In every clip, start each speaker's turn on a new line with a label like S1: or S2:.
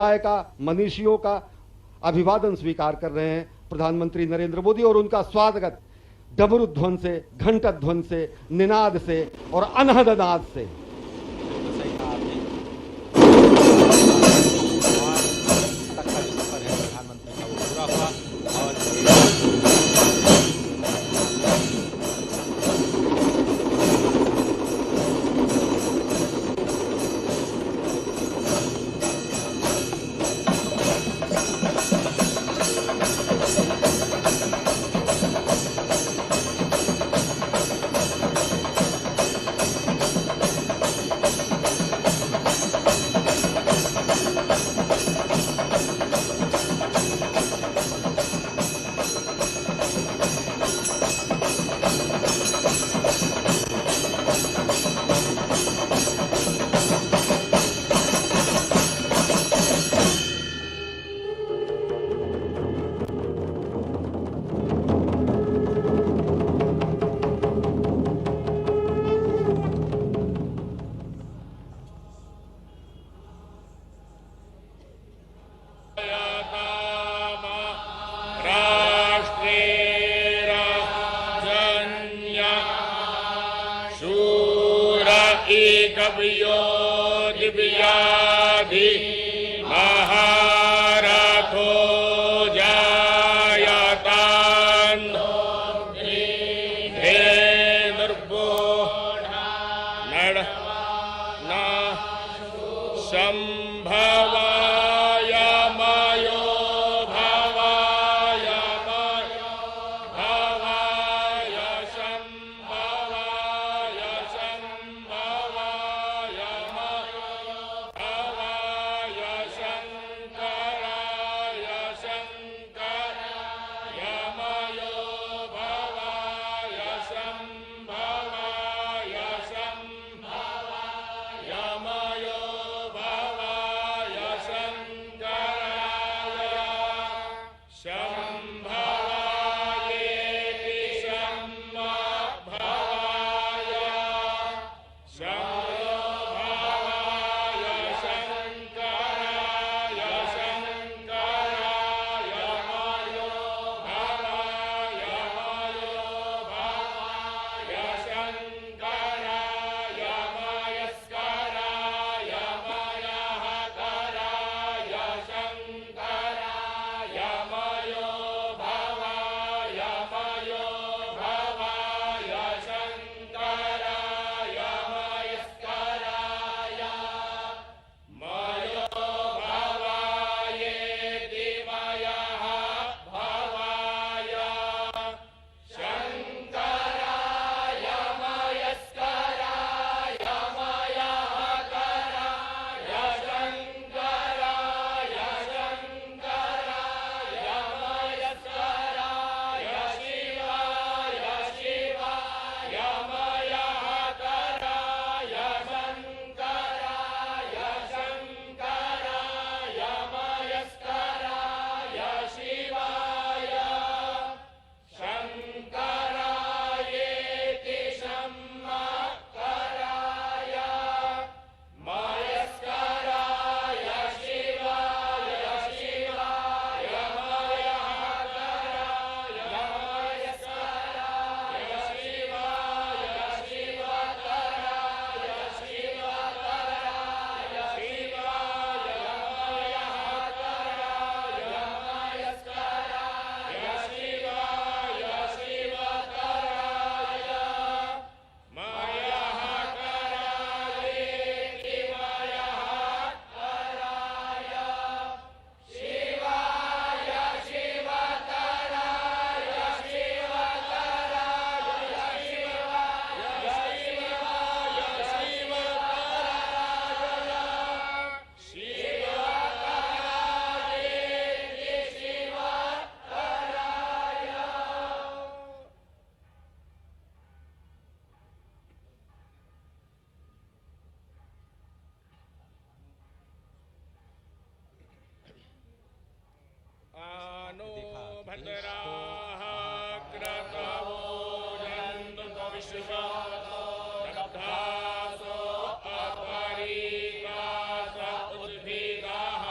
S1: का, मनीषियों का अभिवादन स्वीकार कर रहे हैं प्रधानमंत्री नरेंद्र मोदी और उनका स्वागत डमरू ध्वन से, घंटा ध्वन से, निनाद से और अनहद नाद से।
S2: दिव्याधि महारथो जायतान् धेनुर्बोध नड़ न संभवाय मयो भवाय भवाय संभवाय संभवाय भवाय शंकराय शंकराय मयो भवाय संभवाय संभवाय मयो भवाय शंकराय संभवायेति संभवाय संभवाय शंकराय शंकराय मयो भवाय शंकराय मयस्कराय मयहकराय शंकराय मयो भवाय शंकराय मयस्कराय मयो भवायेति मयः भवाय शंकराय मयस्कराय मयहकराय शंकराय शंकराय मयस्कराय शिवाय शिवाय मयहकराय शंकराय शंकराय मयस्कराय शिवाय शंकरायेति शंकराय मयस्कराय शिवाय शिवाय मयहकराय मयस्कराय शिवाय शिवकराय शिवकराय शिवाय मयहकराय मयस्कराय शिवाय शिवकराय मयहकरायेति मयहकराय शिवाय शिवकराय शिवकराय आनो भद्राः क्रतवो जन्तु विश्वतो दग्धासो अपरीतास उद्भिदाः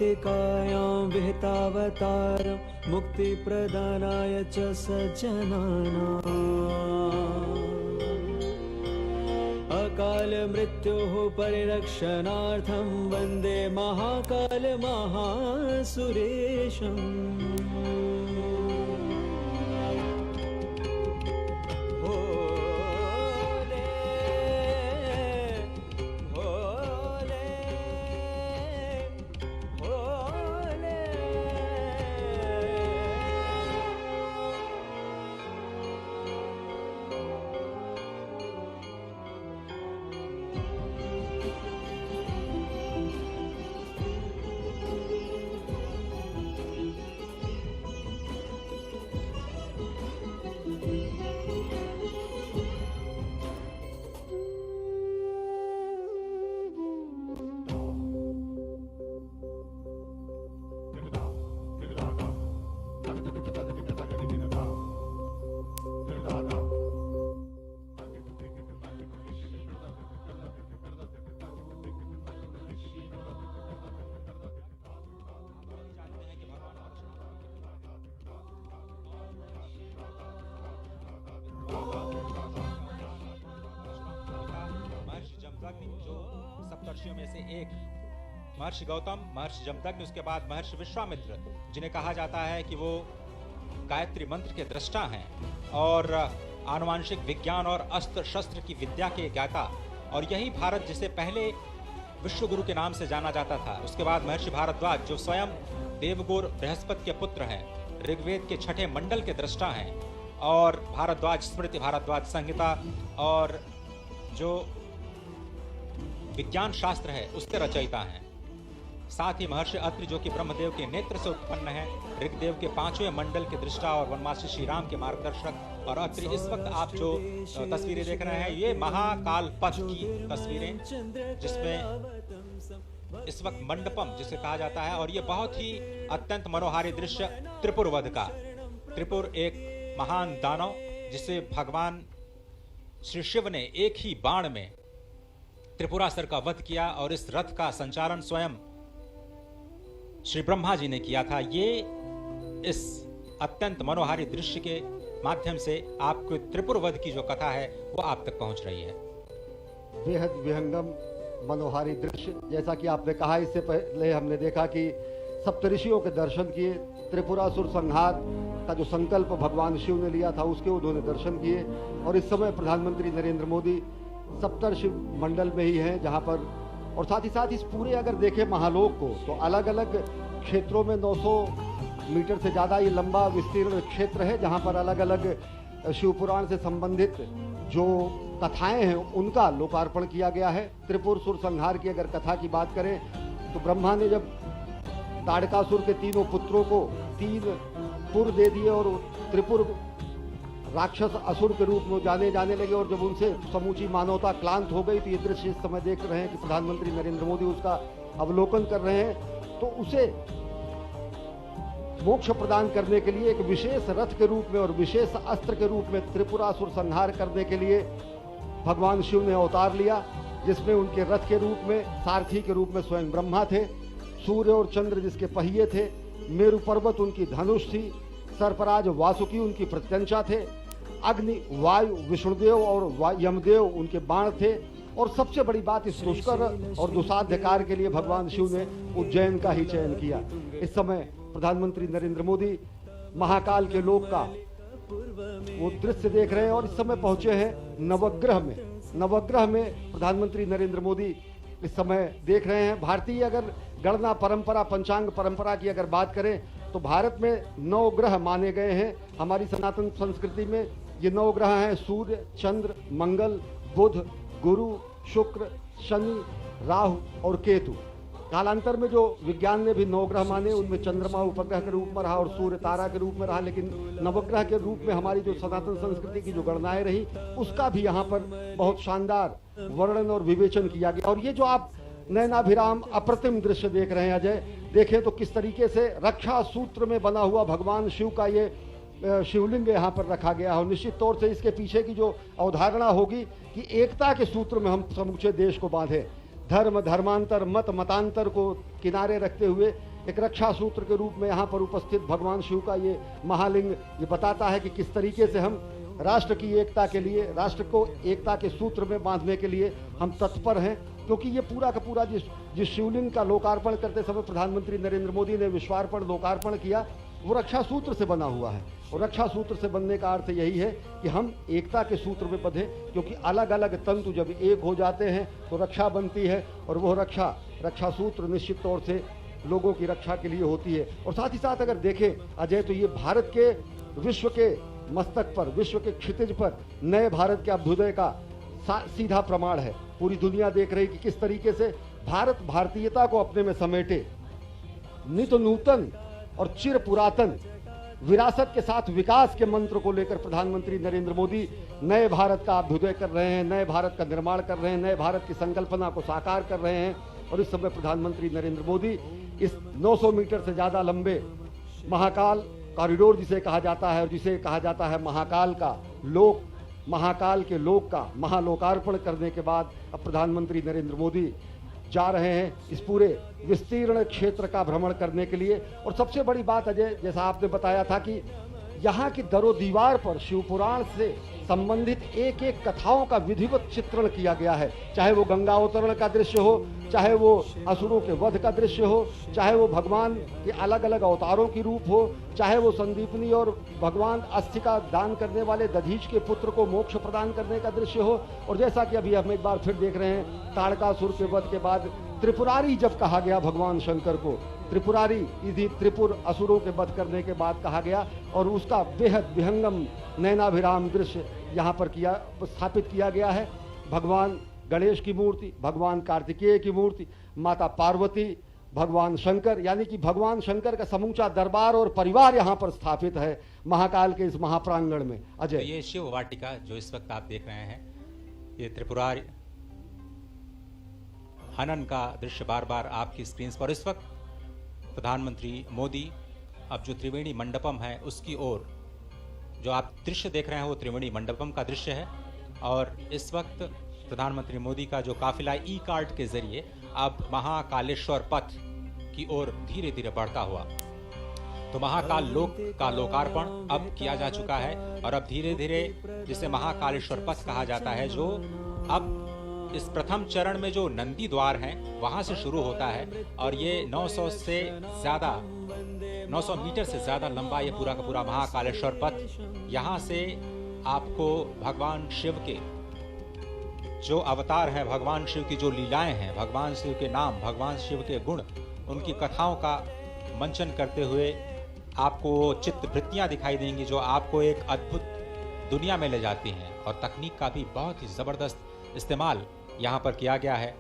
S3: भक्तिकायां विहितावतारं मुक्तिप्रदानाय च सज्जनानाम् अकाल मृत्योः परिरक्षणार्थं वन्दे महाकाल महासुरेशम्
S4: महर्षि जमदग्नि जो सप्तर्षियों में से एक, महर्षि गौतम, महर्षि जमदग्नि, उसके बाद महर्षि विश्वामित्र, जिन्हें कहा जाता है कि वो गायत्री मंत्र के दृष्टा हैं और आनुवांशिक विज्ञान और अस्त्र शस्त्र की विद्या के ज्ञाता, और यही भारत जिसे पहले विश्वगुरु के नाम से जाना जाता था। उसके बाद महर्षि भारद्वाज जो स्वयं देवगुरु बृहस्पति के पुत्र हैं, ऋग्वेद के छठे मंडल के दृष्टा हैं, और भारद्वाज स्मृति, भारद्वाज संहिता और जो विज्ञान शास्त्र है उसके रचयिता हैं। साथ ही महर्षि अत्रि जो कि ब्रह्मदेव के नेत्र से उत्पन्न है, ऋग्वेद के 5वें मंडल के दृष्टा और वनवासी श्री राम के मार्गदर्शक। और अत्रि, इस वक्त आप जो तस्वीरें देख रहे हैं ये महाकाल पथ की तस्वीरें, जिसमें इस वक्त मंडपम जिसे कहा जाता है, और ये बहुत ही अत्यंत मनोहारी दृश्य त्रिपुर वध का। त्रिपुर एक महान दानव जिसे भगवान श्री शिव ने एक ही बाण में त्रिपुरासुर का वध किया, और इस रथ का संचालन स्वयं श्री ब्रह्मा जी ने किया था। ये इस अत्यंत मनोहारी दृश्य के माध्यम से आपको त्रिपुर वध की जो कथा है वो आप तक पहुंच रही है।
S1: बेहद विहंगम मनोहारी दृश्य, जैसा कि आपने कहा, इससे पहले हमने देखा कि सप्तऋषियों के दर्शन किए, त्रिपुरासुर संहार का जो संकल्प भगवान शिव ने लिया था उसके उन्होंने दर्शन किए, और इस समय प्रधानमंत्री नरेंद्र मोदी सप्तर्षि मंडल में ही हैं, जहां पर, और साथ ही साथ इस पूरे अगर देखें महालोक को तो अलग अलग क्षेत्रों में 900 मीटर से ज़्यादा ये लंबा विस्तीर्ण क्षेत्र है, जहां पर अलग अलग शिव पुराण से संबंधित जो कथाएं हैं उनका लोकार्पण किया गया है। त्रिपुर सुर संहार की अगर कथा की बात करें तो ब्रह्मा ने जब ताड़कासुर के तीनों पुत्रों को 3 पुर दे दिए और त्रिपुर राक्षस असुर के रूप में जाने लगे, और जब उनसे समूची मानवता क्लांत हो गई, तो ये दृश्य इस समय देख रहे हैं कि प्रधानमंत्री नरेंद्र मोदी उसका अवलोकन कर रहे हैं। तो उसे मोक्ष प्रदान करने के लिए एक विशेष रथ के रूप में और विशेष अस्त्र के रूप में त्रिपुरासुर संहार करने के लिए भगवान शिव ने अवतार लिया, जिसमें उनके रथ के रूप में, सारथी के रूप में स्वयं ब्रह्मा थे, सूर्य और चंद्र जिसके पहिए थे, मेरु पर्वत उनकी धनुष थी, सर्पराज वासुकी उनकी प्रत्यंचा थे, अग्नि वायु विष्णुदेव और यमदेव उनके बाण थे, और सबसे बड़ी बात, इस दुष्कर और दुसाध्य कार्य के लिए भगवान शिव ने उज्जैन का ही चयन किया। इस समय प्रधानमंत्री नरेंद्र मोदी महाकाल के लोक का वो दृश्य देख रहे हैं, और इस समय पहुंचे हैं नवग्रह में। नवग्रह में प्रधानमंत्री नरेंद्र मोदी इस समय देख रहे हैं। भारतीय अगर गणना परंपरा, पंचांग परंपरा की अगर बात करें तो भारत में 9 ग्रह माने गए हैं। हमारी सनातन संस्कृति में ये 9 ग्रह हैं: सूर्य, चंद्र, मंगल, बुध, गुरु, शुक्र, शनि, राहु और केतु। कालांतर में जो विज्ञान ने भी 9 ग्रह माने, उनमें चंद्रमा उपग्रह के रूप में रहा और सूर्य तारा के रूप में रहा, लेकिन नवग्रह के रूप में हमारी जो सनातन संस्कृति की जो गणनाएं रही उसका भी यहाँ पर बहुत शानदार वर्णन और विवेचन किया गया। और ये जो आप नयनाभिराम अप्रतिम दृश्य देख रहे हैं अजय, देखें तो किस तरीके से रक्षा सूत्र में बना हुआ भगवान शिव का ये शिवलिंग यहाँ पर रखा गया है। और निश्चित तौर से इसके पीछे की जो अवधारणा होगी कि एकता के सूत्र में हम समूचे देश को बांधे, धर्म धर्मांतर मत मतांतर को किनारे रखते हुए एक रक्षा सूत्र के रूप में यहाँ पर उपस्थित भगवान शिव का ये महालिंग ये बताता है कि किस तरीके से हम राष्ट्र की एकता के लिए, राष्ट्र को एकता के सूत्र में बांधने के लिए हम तत्पर हैं। क्योंकि ये पूरा का पूरा जिस शिवलिंग का लोकार्पण करते समय प्रधानमंत्री नरेंद्र मोदी ने विश्वार्पण लोकार्पण किया, वो रक्षा सूत्र से बना हुआ है। और रक्षा सूत्र से बनने का अर्थ यही है कि हम एकता के सूत्र में बंधे, क्योंकि अलग अलग तंतु जब एक हो जाते हैं तो रक्षा बनती है, और वो रक्षा सूत्र निश्चित तौर से लोगों की रक्षा के लिए होती है। और साथ ही साथ अगर देखें अजय, तो ये भारत के विश्व के मस्तक पर, विश्व के क्षितिज पर नए भारत के अभ्युदय का सीधा प्रमाण है। पूरी दुनिया देख रही कि किस तरीके से भारत भारतीयता को अपने में समेटे, नित्य नूतन और चिर पुरातन विरासत के साथ विकास के मंत्र को लेकर प्रधानमंत्री नरेंद्र मोदी नए भारत का अभ्युदय कर रहे हैं, नए भारत का निर्माण कर रहे हैं, नए भारत की संकल्पना को साकार कर रहे हैं। और इस समय प्रधानमंत्री नरेंद्र मोदी इस 900 मीटर से ज्यादा लंबे महाकाल कॉरिडोर जिसे कहा जाता है, और जिसे कहा जाता है महाकाल का लोक, महाकाल के लोक का महालोकार्पण करने के बाद अब प्रधानमंत्री नरेंद्र मोदी जा रहे हैं इस पूरे विस्तीर्ण क्षेत्र का भ्रमण करने के लिए। और सबसे बड़ी बात अजय, जैसा आपने बताया था कि यहाँ की दरो दीवार पर शिवपुराण से संबंधित एक एक कथाओं का विधिवत चित्रण किया गया है। चाहे वो गंगा अवतरण का दृश्य हो, चाहे वो असुरों के वध का दृश्य हो, चाहे वो भगवान के अलग अलग अवतारों की रूप हो, चाहे वो संदीपनी और भगवान अस्थि का दान करने वाले दधीच के पुत्र को मोक्ष प्रदान करने का दृश्य हो। और जैसा कि अभी हम एक बार फिर देख रहे हैं, ताड़कासुर के वध के बाद त्रिपुरारी जब कहा गया भगवान शंकर को, त्रिपुरारी यदि त्रिपुर असुरों के वध करने के बाद कहा गया, और उसका बेहद विहंगम नैनाभिराम दृश्य यहाँ पर स्थापित किया गया है। भगवान गणेश की मूर्ति, भगवान कार्तिकेय की मूर्ति, माता पार्वती, भगवान शंकर, यानी कि भगवान शंकर का समूचा दरबार और परिवार यहाँ पर स्थापित है महाकाल के इस महाप्रांगण में। अजय,
S4: तो ये शिव वाटिका जो इस वक्त आप देख रहे हैं, ये त्रिपुरारी हनन का दृश्य बार बार आपकी स्क्रीन पर। इस वक्त प्रधानमंत्री मोदी अब जो त्रिवेणी मंडपम है उसकी ओर, जो आप दृश्य देख रहे हैं वो त्रिवेणी मंडपम का दृश्य है। और इस वक्त प्रधानमंत्री मोदी का जो काफिला ई कार्ट के जरिए अब महाकालेश्वर पथ की ओर धीरे धीरे बढ़ता हुआ, तो महाकाल लोक का लोकार्पण अब किया जा चुका है। और अब धीरे धीरे जिसे महाकालेश्वर पथ कहा जाता है, जो अब इस प्रथम चरण में जो नंदी द्वार हैं वहां से शुरू होता है, और ये 900 मीटर से ज्यादा लंबा ये पूरा का पूरा महाकालेश्वर पथ, यहाँ से आपको भगवान शिव के जो अवतार हैं, भगवान शिव की जो लीलाएं हैं, भगवान शिव के नाम, भगवान शिव के गुण, उनकी कथाओं का मंचन करते हुए आपको चित्रवृत्तियां दिखाई देंगी, जो आपको एक अद्भुत दुनिया में ले जाती हैं। और तकनीक का भी बहुत ही जबरदस्त इस्तेमाल यहाँ पर किया गया है,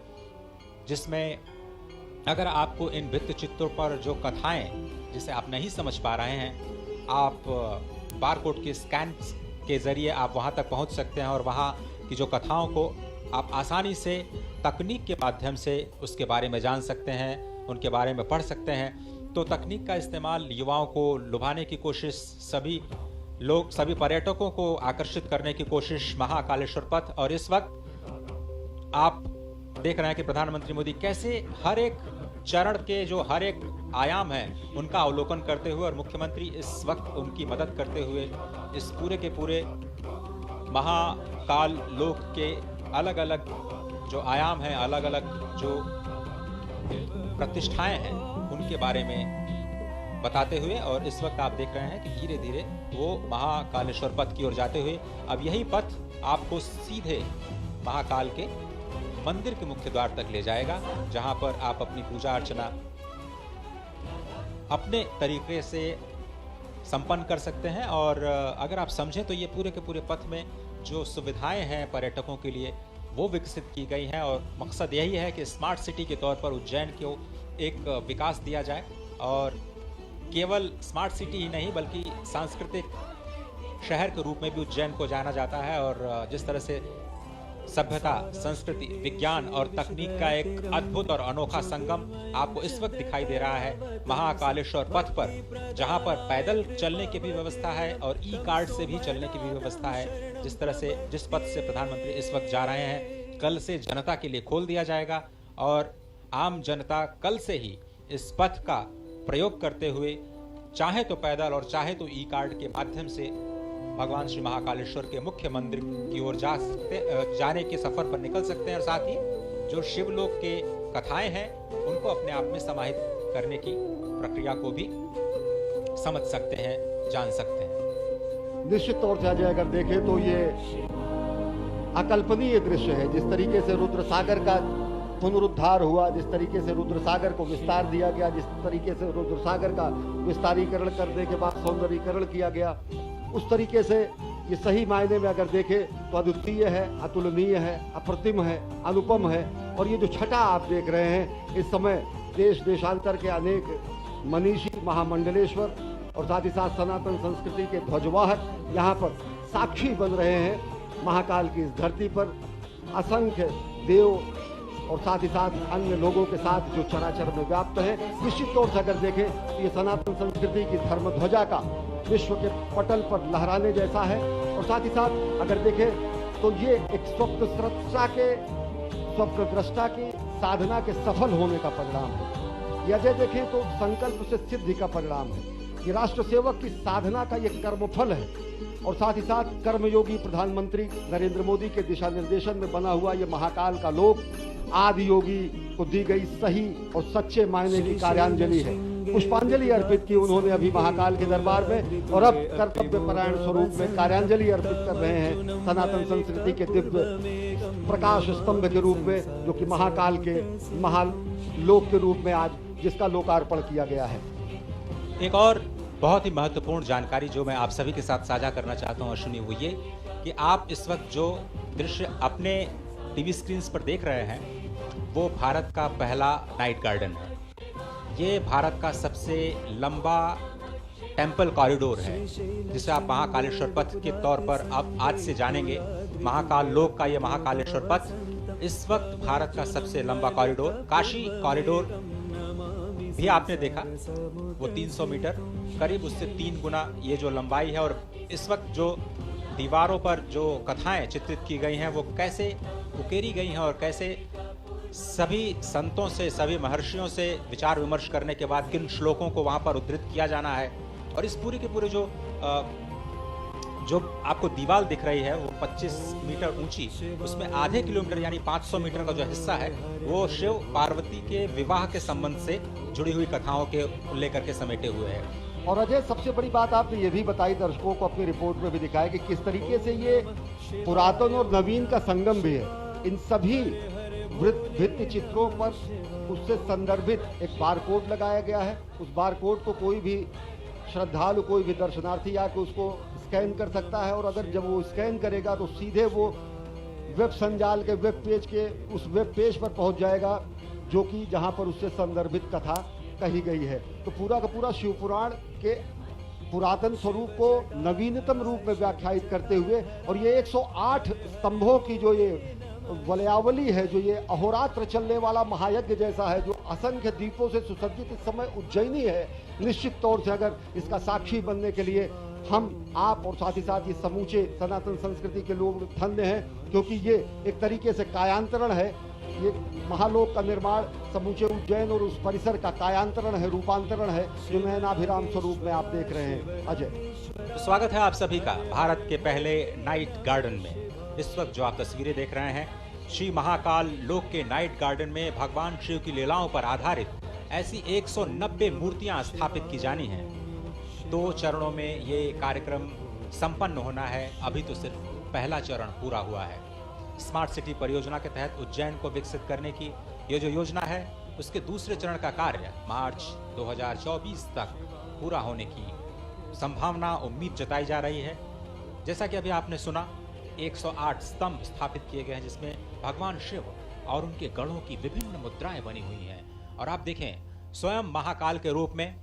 S4: जिसमें अगर आपको इन भित्ति चित्रों पर जो कथाएं जिसे आप नहीं समझ पा रहे हैं, आप बारकोड के स्कैन के जरिए आप वहाँ तक पहुँच सकते हैं, और वहाँ की जो कथाओं को आप आसानी से तकनीक के माध्यम से उसके बारे में जान सकते हैं, उनके बारे में पढ़ सकते हैं। तो तकनीक का इस्तेमाल युवाओं को लुभाने की कोशिश, सभी पर्यटकों को आकर्षित करने की कोशिश महाकालेश्वर पथ। और इस वक्त आप देख रहे हैं कि प्रधानमंत्री मोदी कैसे हर एक चरण के जो हर एक आयाम है उनका अवलोकन करते हुए, और मुख्यमंत्री इस वक्त उनकी मदद करते हुए इस पूरे के पूरे महाकाल लोक के अलग अलग जो आयाम हैं, अलग अलग जो प्रतिष्ठाएं हैं, उनके बारे में बताते हुए। और इस वक्त आप देख रहे हैं कि धीरे धीरे वो महाकालेश्वर पथ की ओर जाते हुए अब यही पथ आपको सीधे महाकाल के मंदिर के मुख्य द्वार तक ले जाएगा, जहां पर आप अपनी पूजा अर्चना अपने तरीके से संपन्न कर सकते हैं। और अगर आप समझें तो ये पूरे के पूरे पथ में जो सुविधाएं हैं पर्यटकों के लिए वो विकसित की गई हैं, और मकसद यही है कि स्मार्ट सिटी के तौर पर उज्जैन को एक विकास दिया जाए, और केवल स्मार्ट सिटी ही नहीं बल्कि सांस्कृतिक शहर के रूप में भी उज्जैन को जाना जाता है। और जिस तरह से सभ्यता, संस्कृति, विज्ञान और तकनीक का एक अद्भुत और अनोखा संगम आपको इस वक्त दिखाई दे रहा है महाकालेश्वर पथ पर, जहां पर पैदल चलने की भी व्यवस्था है और ई कार्ड से भी चलने की भी व्यवस्था है। जिस पथ से प्रधानमंत्री इस वक्त जा रहे हैं, कल से जनता के लिए खोल दिया जाएगा, और आम जनता कल से ही इस पथ का प्रयोग करते हुए चाहे तो पैदल और चाहे तो ई कार्ड के माध्यम से भगवान श्री महाकालेश्वर के मुख्य मंदिर की ओर जाने के सफर पर निकल सकते हैं और साथ ही जो शिवलोक के कथाएं हैं उनको अपने आप में समाहित करने की प्रक्रिया को भी समझ सकते हैं, जान सकते हैं।
S1: निश्चित तौर से अजय अगर देखें तो ये अकल्पनीय दृश्य है। जिस तरीके से रुद्र सागर का पुनरुद्धार हुआ, जिस तरीके से रुद्र सागर को विस्तार दिया गया, जिस तरीके से रुद्र सागर का विस्तारीकरण करने के बाद सौंदर्यीकरण किया गया, उस तरीके से ये सही मायने में अगर देखें तो अद्वितीय है, अतुलनीय है, अप्रतिम है, अनुपम है। और ये जो छटा आप देख रहे हैं, इस समय देश देशांतर के अनेक मनीषी, महामंडलेश्वर और साथ ही साथ सनातन संस्कृति के ध्वजवाहक यहाँ पर साक्षी बन रहे हैं। महाकाल की इस धरती पर असंख्य देव और साथ ही साथ अन्य लोगों के साथ जो चराचर में व्याप्त है। निश्चित तौर से अगर देखें तो ये सनातन संस्कृति की धर्म ध्वजा का विश्व के पटल पर लहराने जैसा है। और साथ ही साथ अगर देखें तो ये एक स्वप्नद्रष्टा की साधना के सफल होने का परिणाम है। या देखें तो संकल्प से सिद्धि का परिणाम है। ये राष्ट्र सेवक की साधना का ये कर्मफल है। और साथ ही साथ कर्मयोगी प्रधानमंत्री नरेंद्र मोदी के दिशा निर्देशन में बना हुआ ये महाकाल का लोक आदि योगी को दी गई सही और सच्चे मायने की कार्यांजलि है। पुष्पांजलि अर्पित की उन्होंने अभी महाकाल के दरबार में, और अब कर्तव्य परायण स्वरूप में कार्यांजलि अर्पित कर रहे हैं सनातन संस्कृति के दिव्य प्रकाश स्तंभ के रूप में, जो कि महाकाल के महालोक के रूप में आज जिसका लोकार्पण किया गया है।
S4: एक और बहुत ही महत्वपूर्ण जानकारी जो मैं आप सभी के साथ साझा करना चाहता हूं अश्विनी, वो ये कि आप इस वक्त जो दृश्य अपने टीवी स्क्रीन पर देख रहे हैं वो भारत का पहला नाइट गार्डन है। ये भारत का सबसे लंबा टेम्पल कॉरिडोर है, जिसे आप महाकालेश्वर पथ के तौर पर अब आज से जानेंगे। महाकाल लोक का ये महाकालेश्वर पथ इस वक्त भारत का सबसे लंबा कॉरिडोर, काशी कॉरिडोर भी आपने देखा, वो 300 मीटर करीब उससे 3 गुना ये जो लंबाई है। और इस वक्त जो दीवारों पर जो कथाएं चित्रित की गई हैं वो कैसे उकेरी गई हैं और कैसे सभी संतों से, सभी महर्षियों से विचार विमर्श करने के बाद किन श्लोकों को वहां पर उद्धृत किया जाना है। और इस पूरी की पूरी जो आपको दीवार दिख रही है वो 25 मीटर ऊंची, उसमें आधे किलोमीटर यानी 500 मीटर का जो हिस्सा है वो शिव पार्वती के विवाह के संबंध से जुड़ी हुई कथाओं के लेकर के समेटे हुए है।
S1: और अजय, सबसे बड़ी बात आपने ये भी बताई, दर्शकों को अपनी रिपोर्ट में भी दिखाया कि किस तरीके से ये पुरातन और नवीन का संगम भी है। इन सभी भित्ति चित्रों पर उससे संदर्भित एक बारकोड लगाया गया है। उस बारकोड को कोई भी श्रद्धालु, कोई भी दर्शनार्थी आके उसको स्कैन कर सकता है। और अगर जब वो स्कैन करेगा तो सीधे वो वेब संजाल के वेब पेज के उस वेब पेज पर पहुंच जाएगा, जो कि जहां पर उससे संदर्भित कथा कही गई है। तो पूरा का पूरा शिव पुराण के पुरातन स्वरूप को नवीनतम रूप में व्याख्यायित करते हुए, और ये 108 स्तंभों की जो ये वलयावली है, जो ये अहोरात्र चलने वाला महायज्ञ जैसा है, जो असंख्य दीपों से सुसज्जित इस समय उज्जैनी है, निश्चित तौर से अगर इसका साक्षी बनने के लिए हम, आप और साथ ही साथ ये समूचे सनातन संस्कृति के लोग धन्य हैं, क्योंकि ये एक तरीके से कायांतरण है। ये महालोक का निर्माण समूचे उज्जैन और उस परिसर का कायांतरण है, रूपांतरण है, जो नयनाभिराम स्वरूप में आप देख रहे हैं। अजय,
S4: स्वागत है आप सभी का भारत के पहले नाइट गार्डन में। इस वक्त जो आप तस्वीरें देख रहे हैं, श्री महाकाल लोक के नाइट गार्डन में भगवान शिव की लीलाओं पर आधारित ऐसी 190 मूर्तियां स्थापित की जानी हैं। 2 चरणों में ये कार्यक्रम संपन्न होना है। अभी तो सिर्फ पहला चरण पूरा हुआ है। स्मार्ट सिटी परियोजना के तहत उज्जैन को विकसित करने की ये जो योजना है, उसके दूसरे चरण का कार्य मार्च 2024 तक पूरा होने की संभावना, उम्मीद जताई जा रही है। जैसा कि अभी आपने सुना, 108 स्तंभ स्थापित किए गए हैं, जिसमें भगवान शिव और उनके गढ़ों की विभिन्न मुद्राएं बनी हुई हैं। और आप देखें, स्वयं महाकाल के रूप में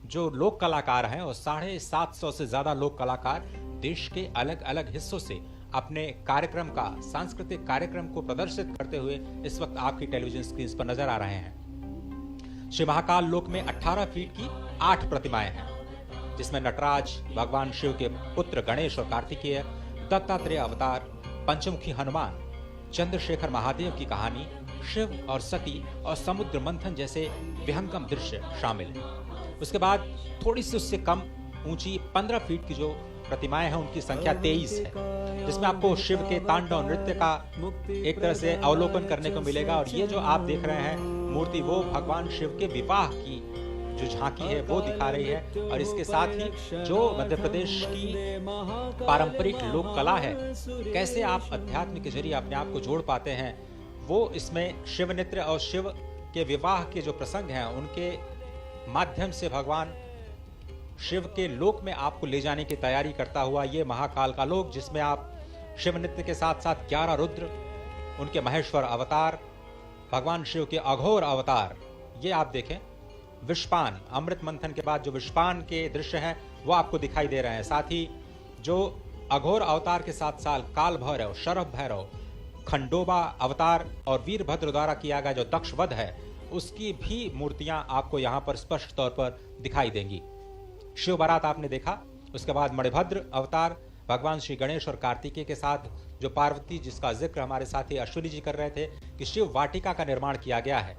S4: जो लोक कलाकार हैं, और 750 से ज्यादा लोक कलाकार देश के अलग अलग हिस्सों से अपने कार्यक्रम का, सांस्कृतिक कार्यक्रम को प्रदर्शित करते हुए इस वक्त आपकी टेलीविजन स्क्रीन पर नजर आ रहे हैं। श्री महाकाल लोक में 18 फीट की 8 प्रतिमाएं हैं, जिसमें नटराज, भगवान शिव के पुत्र गणेश और कार्तिकेय, दत्तात्रेय अवतार, पंचमुखी हनुमान, चंद्रशेखर महादेव की कहानी, शिव और सती और समुद्र मंथन जैसे विहंगम दृश्य शामिल हैं। उसके बाद थोड़ी सी उससे कम ऊंची 15 फीट की जो प्रतिमाएं हैं उनकी संख्या 23 है, जिसमें आपको शिव के तांडव नृत्य का एक तरह से अवलोकन करने को मिलेगा। और ये जो आप देख रहे हैं मूर्ति, वो भगवान शिव के विवाह की जो झांकी है वो दिखा रही है। और इसके साथ ही जो मध्य प्रदेश की पारंपरिक लोक कला है, कैसे आप अध्यात्म के जरिए अपने आप को जोड़ पाते हैं, वो इसमें शिव नृत्य और शिव के विवाह के जो प्रसंग हैं उनके माध्यम से भगवान शिव के लोक में आपको ले जाने की तैयारी करता हुआ ये महाकाल का लोक, जिसमें आप शिव नृत्य के साथ साथ 11 रुद्र, उनके महेश्वर अवतार, भगवान शिव के अघोर अवतार, ये आप देखें। विष्पान, अमृत मंथन के बाद जो विष्पान के दृश्य हैं वो आपको दिखाई दे रहे हैं। साथ ही जो अघोर अवतार के साथ साथ काल भैरव, शरभ भैरव, खंडोबा अवतार और वीरभद्र द्वारा किया गया जो दक्ष वध है, उसकी भी मूर्तियां आपको यहाँ पर स्पष्ट तौर पर दिखाई देंगी। शिव बारात आपने देखा, उसके बाद मणिभद्र अवतार, भगवान श्री गणेश और कार्तिकेय के साथ जो पार्वती, जिसका जिक्र हमारे साथी अश्विनी जी कर रहे थे कि शिव वाटिका का निर्माण किया गया है।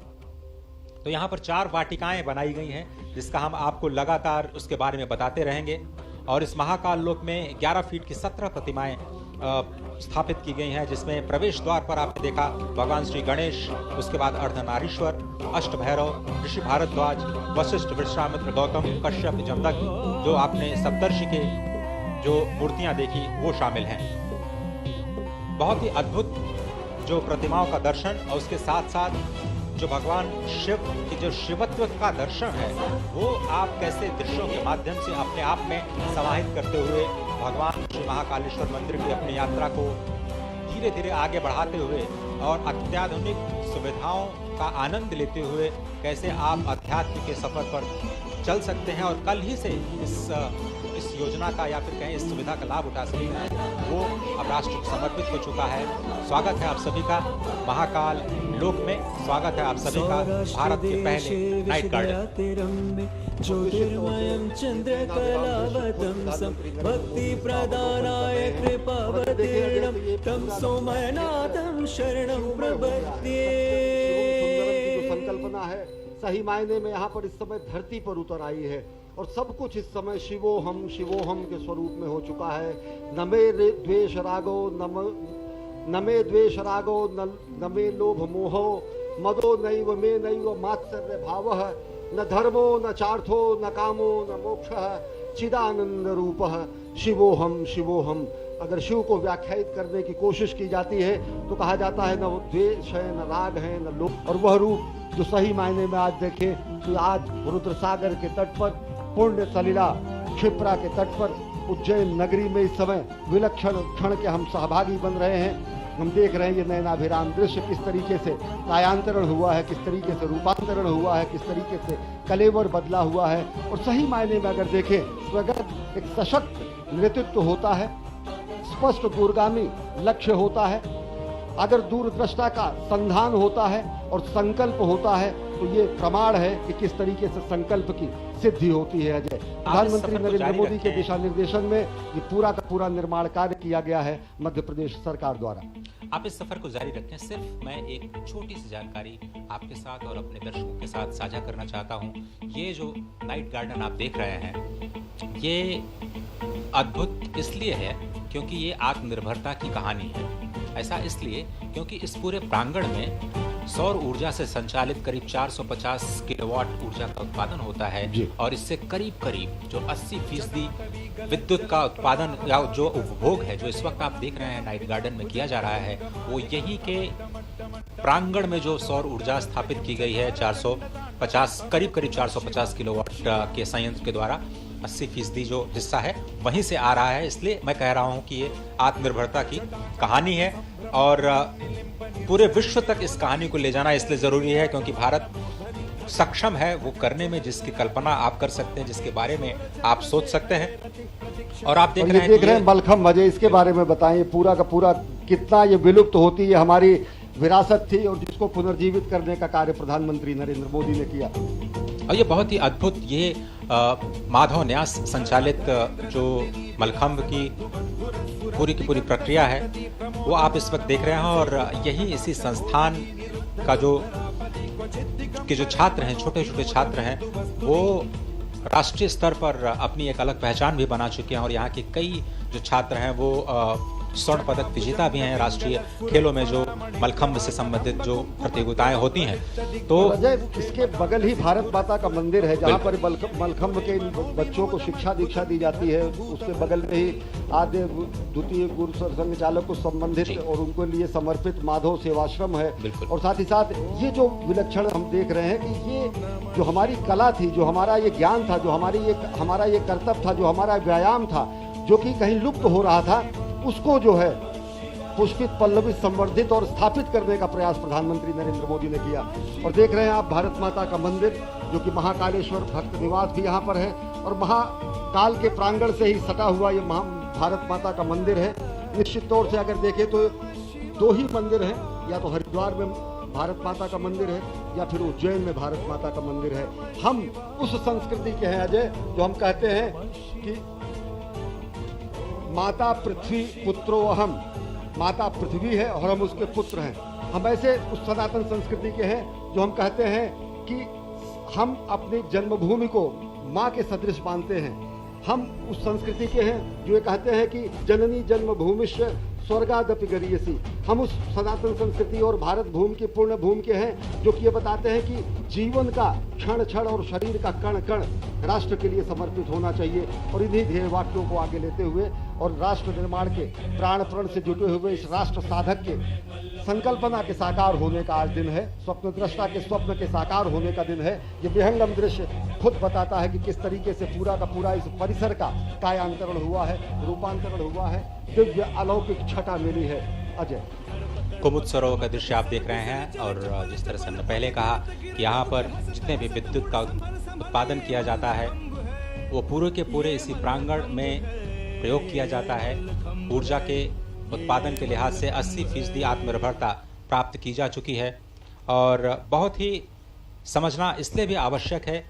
S4: तो यहाँ पर 4 वाटिकाएं बनाई गई हैं, जिसका हम आपको लगातार उसके बारे में बताते रहेंगे। और इस महाकाल लोक में 11 फीट की 17 प्रतिमाएं स्थापित की गई हैं, जिसमें प्रवेश द्वार पर आपने देखा भगवान श्री गणेश, उसके बाद अर्धनारीश्वर, अष्ट भैरव, ऋषि भारद्वाज, वशिष्ठ, विश्वामित्र, गौतम, कश्यप, जमदग्नि, जो आपने सप्तर्षि के जो मूर्तियां देखी वो शामिल हैं। बहुत ही अद्भुत जो प्रतिमाओं का दर्शन और उसके साथ साथ जो भगवान शिव की जो शिवत्व का दर्शन है, वो आप कैसे दृश्यों के माध्यम से अपने आप में समाहित करते हुए भगवान श्री महाकालेश्वर मंदिर की अपनी यात्रा को धीरे धीरे आगे बढ़ाते हुए और अत्याधुनिक सुविधाओं का आनंद लेते हुए कैसे आप अध्यात्म के सफर पर चल सकते हैं और कल ही से इस योजना का या फिर कहें इस सुविधा का लाभ उठा सकते हैं, वो अब राष्ट्र को समर्पित हो चुका है। स्वागत है आप सभी का महाकाल लोक में, स्वागत है आप सभी का भारत के पहले नाइट गार्डन।
S3: ज्योतिर्मयं चन्द्रकलावतंसं भक्ति प्रदानाय कृपावतीर्णं तं सोमनाथं शरणं प्रपद्ये।
S1: संकल्पना है सही मायने में यहाँ पर इस समय धरती पर उतर आई है और सब कुछ इस समय शिवोहम शिवोहम के स्वरूप में हो चुका है। न मे द्वेष रागो न मे द्वेष रागो न मे लोभ मोहो मदो नैव मे नैव मात्सर्य भावः न धर्मो न चार्थो न कामो न मोक्षः चिदानंद रूपः शिवोहम शिवोहम। अगर शिव को व्याख्यायित करने की कोशिश की जाती है तो कहा जाता है न द्वेष है, न राग है, न लोभ। और वह रूप जो सही मायने में आज देखें तो आज रुद्र सागर के तट पर, पुण्य सलिला क्षिप्रा के तट पर, उज्जैन नगरी में इस समय विलक्षण क्षण के हम सहभागी बन रहे हैं। हम देख रहे हैं ये नयनाभिराम दृश्य किस तरीके से कायांतरण हुआ है, किस तरीके से रूपांतरण हुआ है, किस तरीके से कलेवर बदला हुआ है। और सही मायने में अगर देखें तो अगर एक सशक्त नेतृत्व होता है, स्पष्ट दूरगामी लक्ष्य होता है, अगर दूरदृष्टा का संधान होता है और संकल्प होता है तो ये प्रमाण है कि किस तरीके से संकल्प की सिद्धि होती है। अजय, प्रधानमंत्री नरेंद्र मोदी के दिशा निर्देशन में ये पूरा का पूरा निर्माण कार्य किया गया है मध्य प्रदेश सरकार द्वारा।
S4: आप इस सफर को जारी रखें। सिर्फ मैं एक छोटी सी जानकारी आपके साथ और अपने दर्शकों के साथ साझा करना चाहता हूँ। ये जो नाइट गार्डन आप देख रहे हैं, ये अद्भुत इसलिए है क्योंकि ये आत्मनिर्भरता की कहानी है। ऐसा इसलिए क्योंकि इस पूरे प्रांगण में सौर ऊर्जा से संचालित करीब 450 किलोवाट ऊर्जा का उत्पादन होता है और इससे करीब करीब जो 80% विद्युत का उत्पादन या जो उपभोग है, जो इस वक्त आप देख रहे हैं नाइट गार्डन में किया जा रहा है, वो यही के प्रांगण में जो सौर ऊर्जा स्थापित की गई है 450 करीब 450 किलोवाट के संयंत्र के द्वारा 80% जो हिस्सा है वहीं से आ रहा है। इसलिए मैं कह रहा हूं कि ये आत्मनिर्भरता की कहानी है और पूरे विश्व तक इस कहानी को ले जाना इसलिए जरूरी है क्योंकि भारत सक्षम है वो करने में जिसकी कल्पना आप कर सकते हैं, जिसके बारे में आप सोच सकते हैं। और आप देख रहे हैं
S1: मलखम वजह, इसके बारे में बताएं पूरा का पूरा कितना ये विलुप्त होती है हमारी विरासत थी और जिसको पुनर्जीवित करने का कार्य प्रधानमंत्री नरेंद्र मोदी ने किया।
S4: और ये बहुत ही अद्भुत ये माधव न्यास संचालित जो मलखंभ की पूरी प्रक्रिया है वो आप इस वक्त देख रहे हैं और यही इसी संस्थान का जो छात्र हैं, छोटे छोटे छात्र हैं, वो राष्ट्रीय स्तर पर अपनी एक अलग पहचान भी बना चुके हैं और यहाँ के कई जो छात्र हैं वो स्वर्ण पदक विजेता भी हैं राष्ट्रीय खेलों में, जो मलखम्ब से संबंधित जो प्रतियोगिताएं होती हैं। तो
S1: अजय, इसके बगल ही भारत माता का मंदिर है जहाँ पर मलखम्ब के बच्चों को शिक्षा दीक्षा दी जाती है। उसके बगल में ही आद्य द्वितीय गुरु संघ चालक को संबंधित और उनको लिए समर्पित माधव सेवाश्रम है। और साथ ही साथ ये जो विलक्षण हम देख रहे हैं कि ये जो हमारी कला थी, जो हमारा ये ज्ञान था, जो हमारा ये कर्तव्य था, जो हमारा व्यायाम था, जो कि कहीं लुप्त हो रहा था, उसको जो है पुष्पित पल्लवित संवर्धित और स्थापित करने का प्रयास प्रधानमंत्री नरेंद्र मोदी ने किया। और देख रहे हैं आप भारत माता का मंदिर, जो कि महाकालेश्वर भक्त निवास भी यहाँ पर है और महाकाल के प्रांगण से ही सटा हुआ ये भारत माता का मंदिर है। निश्चित तौर से अगर देखें तो दो ही मंदिर हैं, या तो हरिद्वार में भारत माता का मंदिर है या फिर उज्जैन में भारत माता का मंदिर है। हम उस संस्कृति के हैं अजय, जो हम कहते हैं कि माता पृथ्वी पुत्रो अहम, माता पृथ्वी है और हम उसके पुत्र हैं। हम ऐसे उस सनातन संस्कृति के हैं जो हम कहते हैं कि हम अपनी जन्मभूमि को माँ के सदृश मानते हैं। हम उस संस्कृति के हैं जो ये कहते हैं कि जननी जन्मभूमिश्च स्वर्गादपि गरीयसी। हम उस सनातन संस्कृति और भारत भूमि की पूर्ण भूमि के हैं जो कि ये बताते हैं कि जीवन का क्षण क्षण और शरीर का कण कण राष्ट्र के लिए समर्पित होना चाहिए। और इन्हीं ध्येय वाक्यों को आगे लेते हुए और राष्ट्र निर्माण के प्राण प्रण से जुटे हुए इस राष्ट्र साधक के संकल्पना के साकार होने का आज दिन है, स्वप्न दृष्टा के स्वप्न के साकार होने का दिन है। ये विहंगम दृश्य खुद बताता है कि किस तरीके से पूरा का पूरा इस परिसर का कायांतरण हुआ है, रूपांतरण हुआ है, दिव्य अलौकिक छटा मिली है। अजय,
S4: कुमुद सरोवर का दृश्य आप देख रहे हैं और जिस तरह से हमने पहले कहा कि यहाँ पर जितने भी विद्युत का उत्पादन किया जाता है वो पूरे के पूरे इसी प्रांगण में प्रयोग किया जाता है। ऊर्जा के उत्पादन के लिहाज से 80% आत्मनिर्भरता प्राप्त की जा चुकी है और बहुत ही समझना इसलिए भी आवश्यक है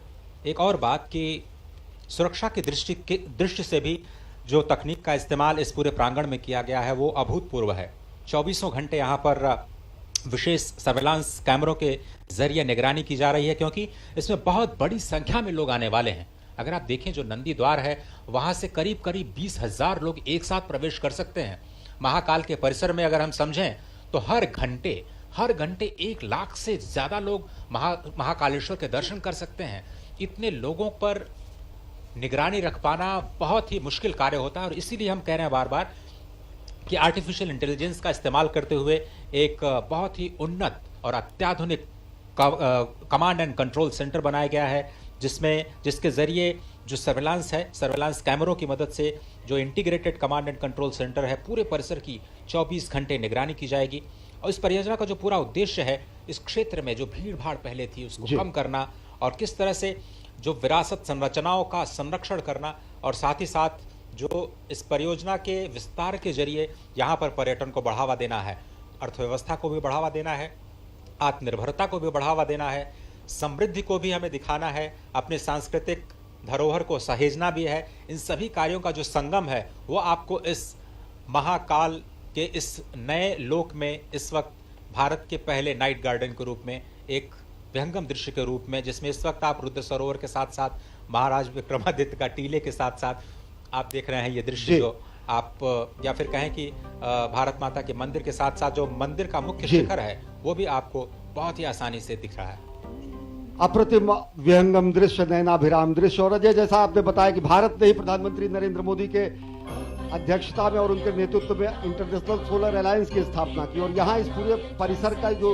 S4: एक और बात कि सुरक्षा की दृष्टि से भी जो तकनीक का इस्तेमाल इस पूरे प्रांगण में किया गया है वो अभूतपूर्व है। 24 घंटे यहाँ पर विशेष सर्वेलांस कैमरों के जरिए निगरानी की जा रही है, क्योंकि इसमें बहुत बड़ी संख्या में लोग आने वाले हैं। अगर आप देखें जो नंदी द्वार है वहां से करीब 20,000 लोग एक साथ प्रवेश कर सकते हैं। महाकाल के परिसर में अगर हम समझें तो हर घंटे 1 लाख से ज्यादा लोग महाकालेश्वर के दर्शन कर सकते हैं। इतने लोगों पर निगरानी रख पाना बहुत ही मुश्किल कार्य होता है और इसीलिए हम कह रहे हैं बार बार कि आर्टिफिशियल इंटेलिजेंस का इस्तेमाल करते हुए एक बहुत ही उन्नत और अत्याधुनिक कमांड एंड कंट्रोल सेंटर बनाया गया है, जिसके जरिए जो सर्वेलांस है, सर्वेलांस कैमरों की मदद से जो integrated command and control centre है पूरे परिसर की 24 घंटे निगरानी की जाएगी। और इस परियोजना का जो पूरा उद्देश्य है इस क्षेत्र में जो भीड़ भाड़ पहले थी उसको कम करना और किस तरह से जो विरासत संरचनाओं का संरक्षण करना और साथ ही साथ जो इस परियोजना के विस्तार के जरिए यहाँ पर पर्यटन को बढ़ावा देना है, अर्थव्यवस्था को भी बढ़ावा देना है, आत्मनिर्भरता को भी बढ़ावा देना है, समृद्धि को भी हमें दिखाना है, अपने सांस्कृतिक धरोहर को सहेजना भी है। इन सभी कार्यों का जो संगम है वो आपको इस महाकाल के इस नए लोक में इस वक्त भारत के पहले नाइट गार्डन के रूप में एक विहंगम दृश्य के रूप में, जिसमें इस वक्त आप रुद्र सरोवर के साथ साथ महाराज विक्रमादित्य का टीले के साथ साथ आप देख रहे हैं ये दृश्य, जो आप या फिर कहें कि भारत माता के मंदिर के साथ साथ जो मंदिर का मुख्य शिखर है वो भी आपको बहुत ही आसानी से दिख रहा है।
S1: अप्रतिम विहंगम दृश्य, नयनाभिराम दृश्य। और अजय, जैसा आपने बताया कि भारत ने ही प्रधानमंत्री नरेंद्र मोदी के अध्यक्षता में और उनके नेतृत्व में इंटरनेशनल सोलर अलायंस की स्थापना की और यहाँ इस पूरे परिसर का जो